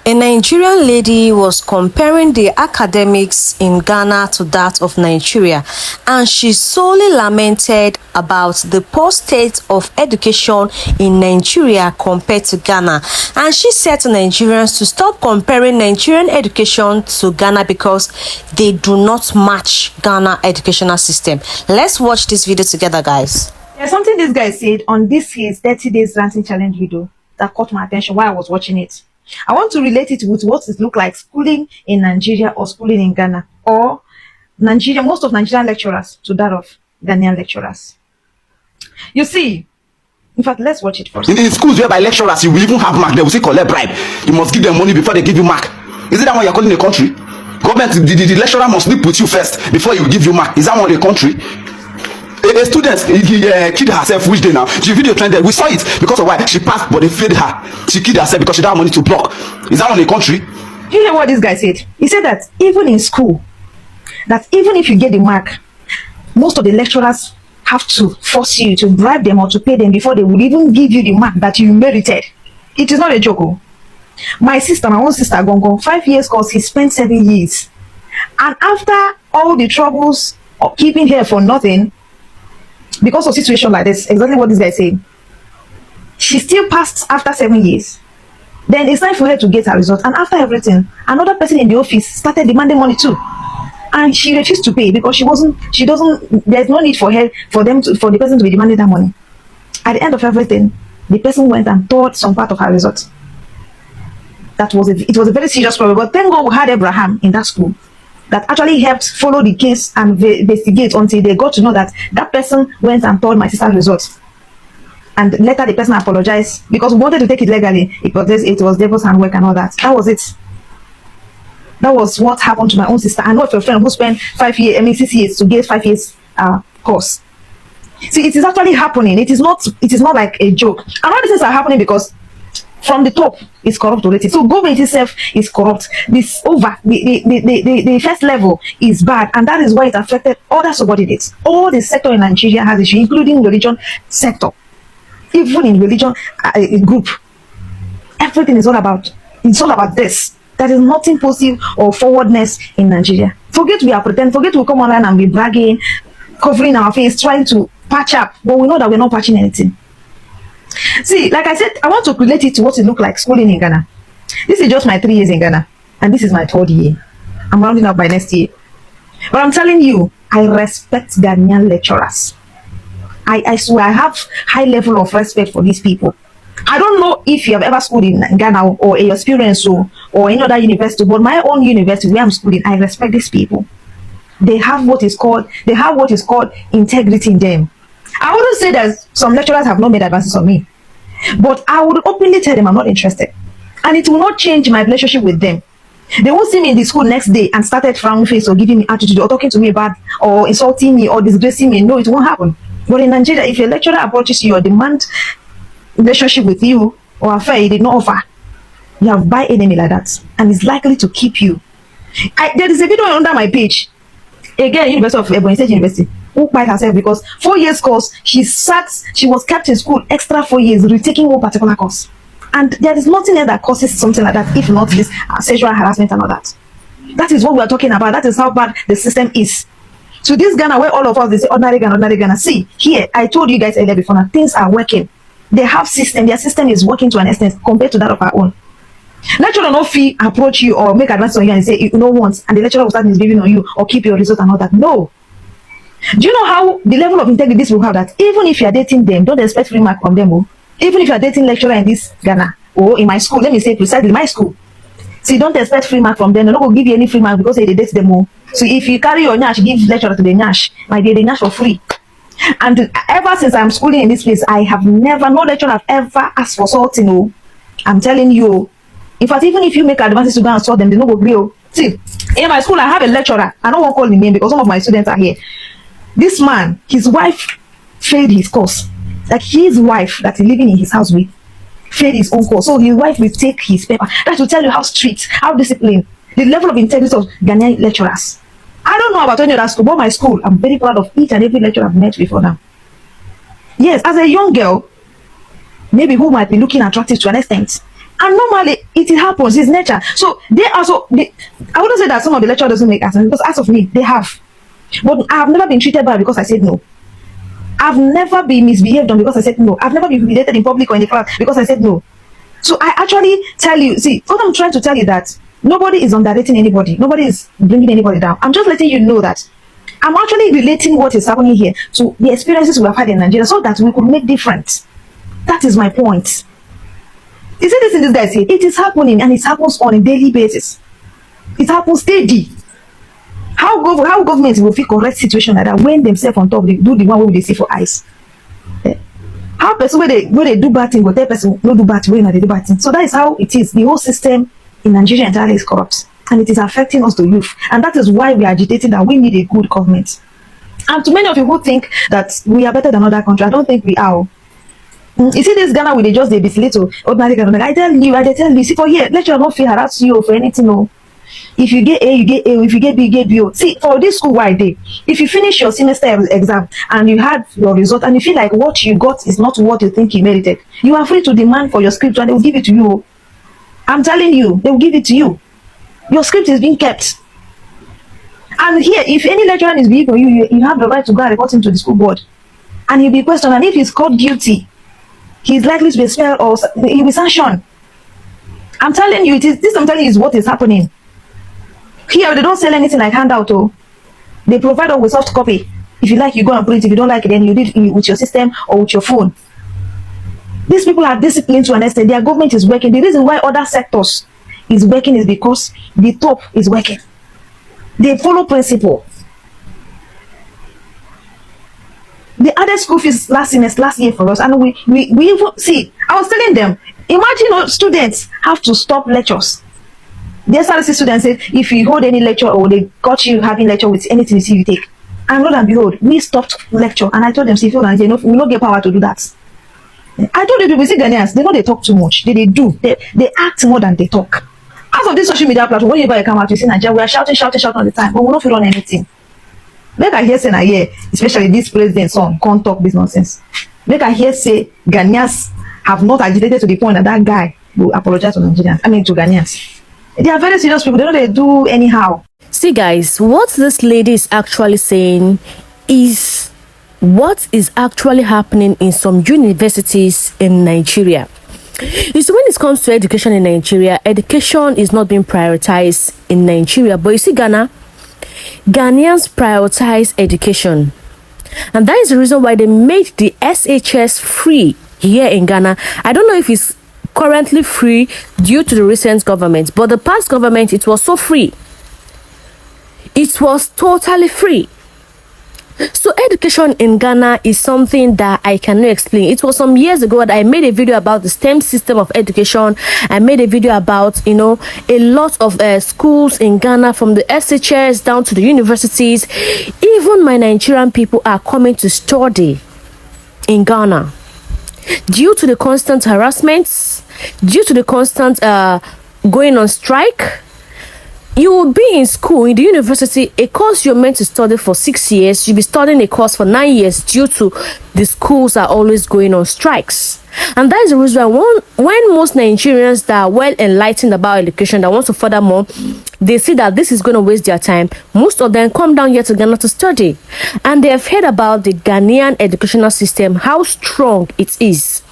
A Nigerian lady was comparing the academics in Ghana to that of Nigeria, and she solely lamented about the poor state of education in Nigeria compared to Ghana. And she said to Nigerians to stop comparing Nigerian education to Ghana because they do not match Ghana educational system. Let's watch this video together, guys. There's something this guy said on this his 30 days ranting challenge video that caught my attention while I was watching it. I want to relate it with what it looked like schooling in Nigeria or schooling in Ghana, or Nigeria, most of Nigerian lecturers to that of Ghanaian lecturers. You see, in fact, let's watch it first. In schools whereby lecturers, you will even have mark, they will say collect bribe. You must give them money before they give you mark. Is it that one you're calling a country? Government, the lecturer must sleep with you first before you give you mark. Is that one a country? A student killed herself which day now? She video trended. We saw it because of why she passed, but they failed her. She killed herself because she didn't have money to block. Is that on a country? Do you hear what this guy said? He said that even in school, that even if you get the mark, most of the lecturers have to force you to bribe them or to pay them before they will even give you the mark that you merited. It is not a joke. Oh. My own sister Gongo, 5 years course, he spent 7 years. And after all the troubles of keeping her for nothing, because of situation like this, exactly what this guy said, she still passed after 7 years. Then it's time for her to get her result, and after everything, another person in the office started demanding money too, and she refused to pay because there's no need for the person to be demanding that money. At the end of everything, the person went and tore some part of her result. It was a very serious problem, but thank God we had Abraham in that school that actually helped follow the case and investigate until they got to know that that person went and told my sister's results. And later the person apologized because we wanted to take it legally. It was devil's handwork and all that. That was it. That was what happened to my own sister. I know of a friend who spent 6 years to get 5 years course. See, it is actually happening. It is not like a joke. And all these things are happening because from the top is corrupt already. So government itself is corrupt. The first level is bad, and that is why it affected other subordinates. All the sector in Nigeria has issue, including the religion sector. Even in religion group, everything is all about. It's all about this. There is nothing positive or forwardness in Nigeria. Forget we are pretending. Forget we come online and be bragging, covering our face, trying to patch up, but we know that we're not patching anything. See, like I said, I want to relate it to what it looked like schooling in Ghana. This is just my 3 years in Ghana, and this is my 3rd year. I'm rounding up by next year. But I'm telling you, I respect Ghanaian lecturers. I swear, I have high level of respect for these people. I don't know if you have ever schooled in Ghana or a experience or any other university, but my own university where I'm schooling, I respect these people. They have what is called integrity in them. I wouldn't say that some lecturers have not made advances on me, but I would openly tell them I'm not interested, and it will not change my relationship with them. They won't see me in the school next day and started frowning face or giving me attitude or talking to me bad or insulting me or disgracing me. No, it won't happen. But in Nigeria, if a lecturer approaches you or demand relationship with you or affair he did not offer, you have by enemy like that, and it's likely to keep you. There is a video under my page. Again, University of Ebonyi State University, who quite herself because 4 years course, she was kept in school extra 4 years, retaking one particular course. And there is nothing else that causes something like that, if not this sexual harassment and all that. That is what we are talking about. That is how bad the system is. So this Ghana, where all of us, they say ordinary Ghana. See, here, I told you guys earlier before, now things are working. They have system. Their system is working to an extent compared to that of our own. Lecturer no fee approach you or make advances on you and say you know once, and the lecturer will start misbehaving on you or keep your result and all that. No. Do you know how the level of integrity this will have that even if you are dating them, don't expect free mark from them. Oh. Even if you are dating lecturer in this Ghana or in my school, let me say precisely my school. See, don't expect free mark from them. They're not going to give you any free mark because they date them all. So if you carry your nyash, give lecturer to the nyash. My dear, the nyash for free. And ever since I'm schooling in this place, I have never, no lecturer have ever asked for something. Oh. I'm telling you. In fact, even if you make advances to go and sort them, they don't go real. See, in my school, I have a lecturer. I don't want to call him name because some of my students are here. This man, his wife failed his course. Like his wife that he's living in his house with failed his own course. So his wife will take his paper. That will tell you how strict, how disciplined, the level of integrity of Ghanaian lecturers. I don't know about any other school, but my school, I'm very proud of each and every lecturer I've met before now. Yes, as a young girl, maybe who might be looking attractive to an extent, And normally it happens, it's nature. So they also, I wouldn't say that some of the lecture doesn't make sense, because as of me, they have. But I have never been treated bad because I said no. I've never been misbehaved on because I said no. I've never been humiliated in public or in the class because I said no. So I actually tell you, see, what I'm trying to tell you that nobody is underrating anybody. Nobody is bringing anybody down. I'm just letting you know that I'm actually relating what is happening here to the experiences we have had in Nigeria so that we could make difference. That is my point. You see this in this guy say, it is happening and it happens on a daily basis. It happens steady. How government will feel correct situation like that when themselves on top they do the one way they see for eyes? How person when they do bad thing, but that person no do bad thing when they do bad thing. So that is how it is. The whole system in Nigeria entirely is corrupt, and it is affecting us, the youth, and that is why we are agitating that we need a good government. And to many of you who think that we are better than other countries, I don't think we are. You see this Ghana with just a bit little ordinary government. I tell you, see for here, let you not feel harass you for anything. No. If you get A, you get A. If you get B, you get B. See, for this school wide day, if you finish your semester exam and you had your result and you feel like what you got is not what you think you merited, you are free to demand for your script and they will give it to you. I'm telling you, they will give it to you. Your script is being kept. And here, if any lecturer is being for you, you have the right to go and report him to the school board. And he'll be questioned, and if he's caught guilty, he's likely to be expelled or he'll be sanctioned. I'm telling you, I'm telling you is what is happening. Here, they don't sell anything like handout. Oh, they provide us with soft copy. If you like, you go and put it. If you don't like it, then you do it with your system or with your phone. These people are disciplined to an extent. Their government is working. The reason why other sectors is working is because the top is working. They follow principle. They added school fees last year for us, and we even see. I was telling them, imagine students have to stop lectures. The SRC students said, if you hold any lecture or they got you having lecture with anything you take, and lo and behold, we stopped lecture. And I told them, see, if you don't, we don't get power to do that. I told the people, see, Ghanaians, they know they talk too much. They do. They act more than they talk. As of this social media platform, whenever you come out, you see Nigeria, we are shouting all the time, but we don't feel on anything. Make I hear say na here, especially this president son, can't talk this nonsense. Make I hear say Ghanaians have not agitated to the point that guy will apologize to Nigerians. I mean to Ghanaians. They are very serious people. They don't do anyhow. See guys, what this lady is actually saying is what is actually happening in some universities in Nigeria. You see, when it comes to education in Nigeria, education is not being prioritized in Nigeria. But you see, Ghanaians prioritize education. And that is the reason why they made the SHS free here in Ghana. I don't know if it's currently free due to the recent government, but the past government, it was so free. It was totally free. So education in Ghana is something that I cannot explain. It was some years ago that I made a video about the STEM system of education. I made a video about, a lot of schools in Ghana, from the SHS down to the universities. Even my Nigerian people are coming to study in Ghana. Due to the constant harassments, due to the constant going on strike, you will be in school, in the university, a course you're meant to study for 6 years, you'll be studying a course for 9 years due to the schools are always going on strikes. And that is the reason why when most Nigerians that are well enlightened about education, that want to further more, they see that this is going to waste their time, most of them come down here to Ghana to study. And they have heard about the Ghanaian educational system, how strong it is.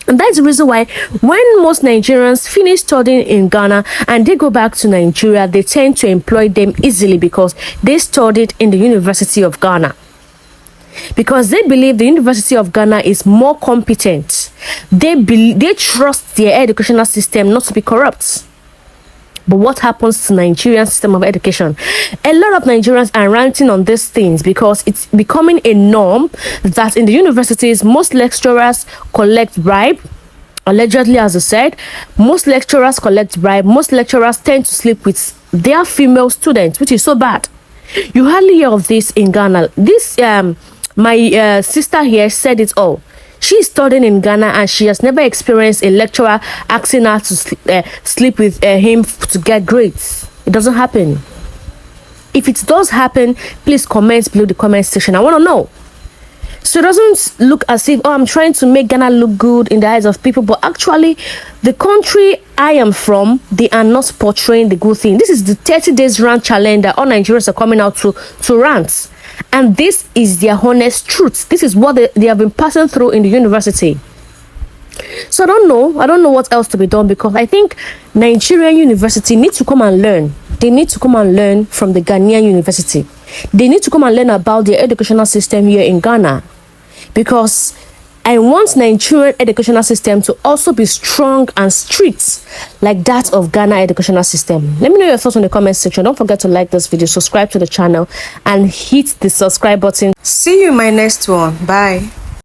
And that's the reason why when most Nigerians finish studying in Ghana and they go back to Nigeria, they tend to employ them easily because they studied in the University of Ghana. Because they believe the University of Ghana is more competent. They trust their educational system not to be corrupt. But what happens to Nigerian system of education? A lot of Nigerians are ranting on these things because it's becoming a norm that in the universities, most lecturers collect bribe. Allegedly, as I said, most lecturers collect bribe. Most lecturers tend to sleep with their female students, which is so bad. You hardly hear of this in Ghana. This, my sister here said it all. She's studying in Ghana and she has never experienced a lecturer asking her to sleep with him to get grades. It doesn't happen. If it does happen, please comment below the comment section. I want to know. So it doesn't look as if, oh, I'm trying to make Ghana look good in the eyes of people, but actually, the country I am from, they are not portraying the good thing. This is the 30 days rant challenge that all Nigerians are coming out to rant. And this is their honest truth. This is what they have been passing through in the university. So I don't know what else to be done, because I think Nigerian university needs to come and learn. They need to come and learn from the Ghanaian university. They need to come and learn about the educational system here in Ghana, because I want Nigerian educational system to also be strong and strict like that of Ghana educational system. Let me know your thoughts in the comment section. Don't forget to like this video, subscribe to the channel, and hit the subscribe button. See you in my next one. Bye.